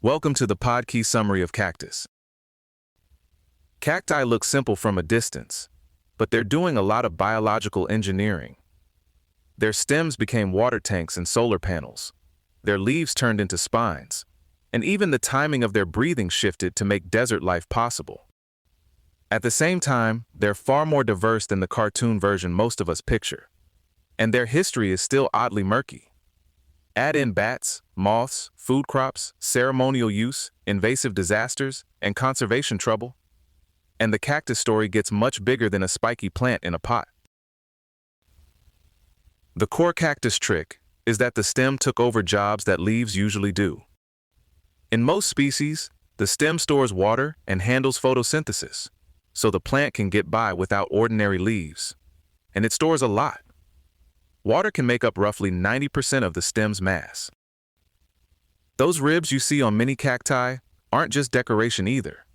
Welcome to the Podkey summary of cactus. Cacti look simple from a distance, but they're doing a lot of biological engineering. Their stems became water tanks and solar panels. Their leaves turned into spines, and even the timing of their breathing shifted to make desert life possible. At the same time, they're far more diverse than the cartoon version most of us picture, and their history is still oddly murky. Add in bats, moths, food crops, ceremonial use, invasive disasters, and conservation trouble, and the cactus story gets much bigger than a spiky plant in a pot. The core cactus trick is that the stem took over jobs that leaves usually do. In most species, the stem stores water and handles photosynthesis, so the plant can get by without ordinary leaves. And it stores a lot. Water can make up roughly 90% of the stem's mass. Those ribs you see on many cacti aren't just decoration either.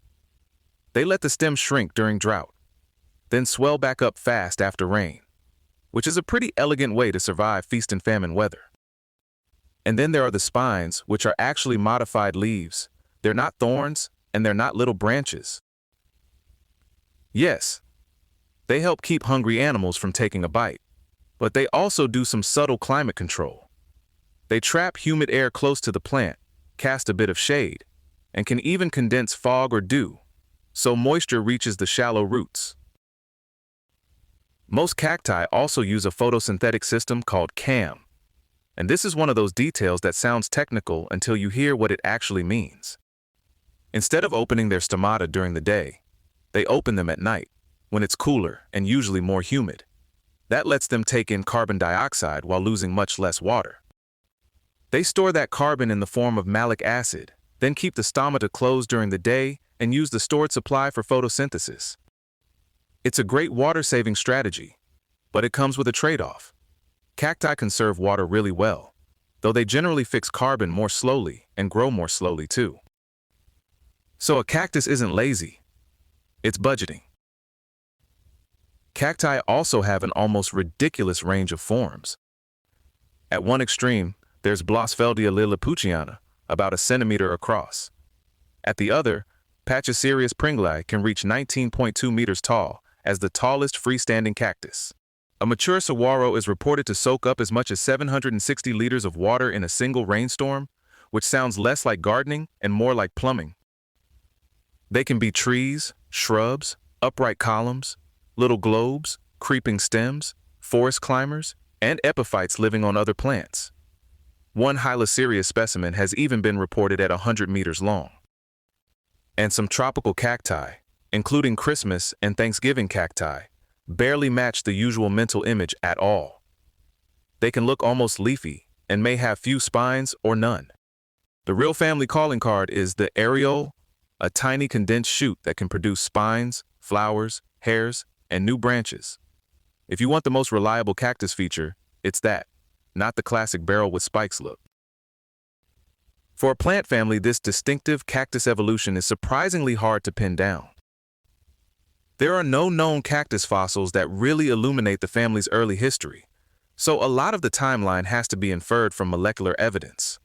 They let the stem shrink during drought, then swell back up fast after rain, which is a pretty elegant way to survive feast and famine weather. And then there are the spines, which are actually modified leaves. They're not thorns, and they're not little branches. Yes, they help keep hungry animals from taking a bite, but they also do some subtle climate control. They trap humid air close to the plant, cast a bit of shade, and can even condense fog or dew, so moisture reaches the shallow roots. Most cacti also use a photosynthetic system called CAM, and this is one of those details that sounds technical until you hear what it actually means. Instead of opening their stomata during the day, they open them at night, when it's cooler and usually more humid. That lets them take in carbon dioxide while losing much less water. They store that carbon in the form of malic acid, then keep the stomata closed during the day and use the stored supply for photosynthesis. It's a great water-saving strategy, but it comes with a trade-off. Cacti conserve water really well, though they generally fix carbon more slowly and grow more slowly too. So a cactus isn't lazy, it's budgeting. Cacti also have an almost ridiculous range of forms. At one extreme, there's Blossfeldia lilliputiana, about a centimeter across. At the other, Pachyserius pringli can reach 19.2 meters tall as the tallest freestanding cactus. A mature saguaro is reported to soak up as much as 760 liters of water in a single rainstorm, which sounds less like gardening and more like plumbing. They can be trees, shrubs, upright columns, little globes, creeping stems, forest climbers, and epiphytes living on other plants. One Hylocereus specimen has even been reported at 100 meters long. And some tropical cacti, including Christmas and Thanksgiving cacti, barely match the usual mental image at all. They can look almost leafy and may have few spines or none. The real family calling card is the areole, a tiny condensed shoot that can produce spines, flowers, hairs, and new branches. If you want the most reliable cactus feature, it's that, not the classic barrel with spikes look. For a plant family, this distinctive cactus evolution is surprisingly hard to pin down. There are no known cactus fossils that really illuminate the family's early history, so a lot of the timeline has to be inferred from molecular evidence.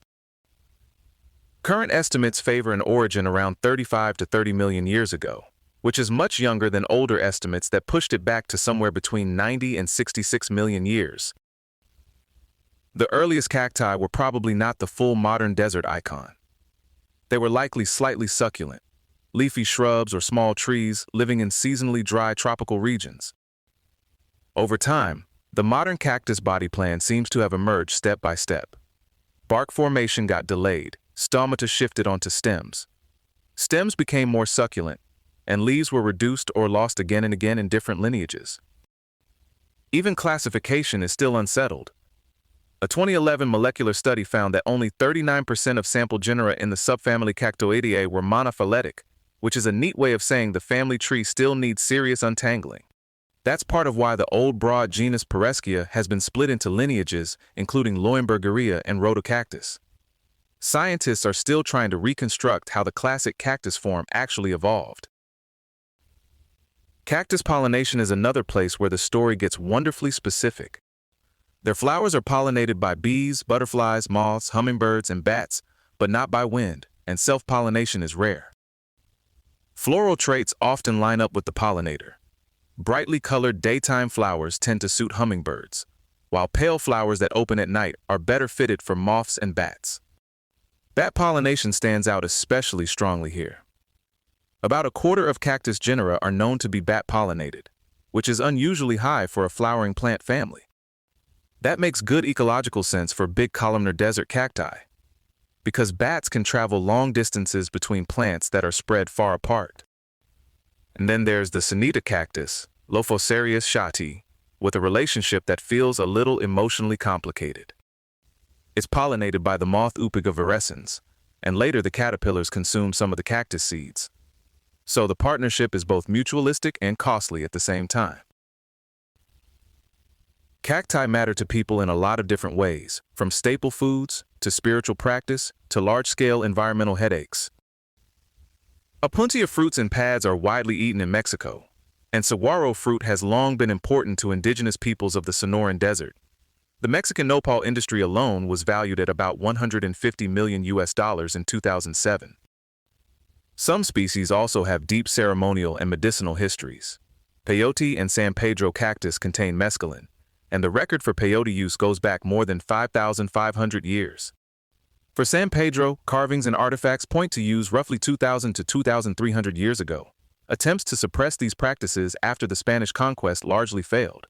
Current estimates favor an origin around 35 to 30 million years ago, which is much younger than older estimates that pushed it back to somewhere between 90 and 66 million years. The earliest cacti were probably not the full modern desert icon. They were likely slightly succulent, leafy shrubs or small trees living in seasonally dry tropical regions. Over time, the modern cactus body plan seems to have emerged step by step. Bark formation got delayed, stomata shifted onto stems. Stems became more succulent, and leaves were reduced or lost again and again in different lineages. Even classification is still unsettled. A 2011 molecular study found that only 39% of sample genera in the subfamily Cactoideae were monophyletic, which is a neat way of saying the family tree still needs serious untangling. That's part of why the old broad genus Pereschia has been split into lineages, including Loimbergeria and Rhodocactus. Scientists are still trying to reconstruct how the classic cactus form actually evolved. Cactus pollination is another place where the story gets wonderfully specific. Their flowers are pollinated by bees, butterflies, moths, hummingbirds, and bats, but not by wind, and self-pollination is rare. Floral traits often line up with the pollinator. Brightly colored daytime flowers tend to suit hummingbirds, while pale flowers that open at night are better fitted for moths and bats. Bat pollination stands out especially strongly here. About a quarter of cactus genera are known to be bat-pollinated, which is unusually high for a flowering plant family. That makes good ecological sense for big columnar desert cacti, because bats can travel long distances between plants that are spread far apart. And then there's the Sonita cactus, Lophocerius shati, with a relationship that feels a little emotionally complicated. It's pollinated by the moth Upiga virescens, and later the caterpillars consume some of the cactus seeds. So the partnership is both mutualistic and costly at the same time. Cacti matter to people in a lot of different ways, from staple foods to spiritual practice to large-scale environmental headaches. A plenty of fruits and pads are widely eaten in Mexico, and saguaro fruit has long been important to indigenous peoples of the Sonoran Desert. The Mexican nopal industry alone was valued at about $150 million in 2007. Some species also have deep ceremonial and medicinal histories. Peyote and San Pedro cactus contain mescaline, and the record for peyote use goes back more than 5,500 years. For San Pedro, carvings and artifacts point to use roughly 2,000 to 2,300 years ago. Attempts to suppress these practices after the Spanish conquest largely failed.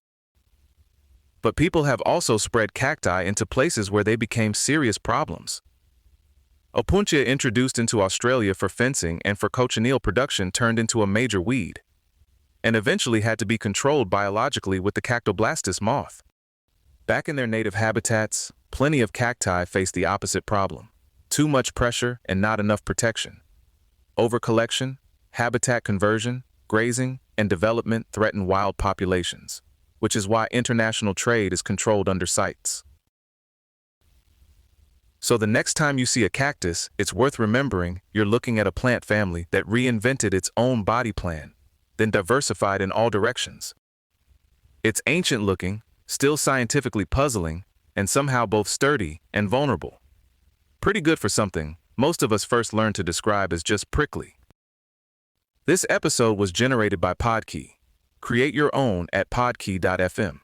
But people have also spread cacti into places where they became serious problems. Opuntia, introduced into Australia for fencing and for cochineal production, turned into a major weed, and eventually had to be controlled biologically with the Cactoblastis moth. Back in their native habitats, plenty of cacti face the opposite problem: too much pressure and not enough protection. Overcollection, habitat conversion, grazing, and development threaten wild populations, which is why international trade is controlled under CITES. So the next time you see a cactus, it's worth remembering you're looking at a plant family that reinvented its own body plan, then diversified in all directions. It's ancient-looking, still scientifically puzzling, and somehow both sturdy and vulnerable. Pretty good for something most of us first learned to describe as just prickly. This episode was generated by Podkey. Create your own at podkey.fm.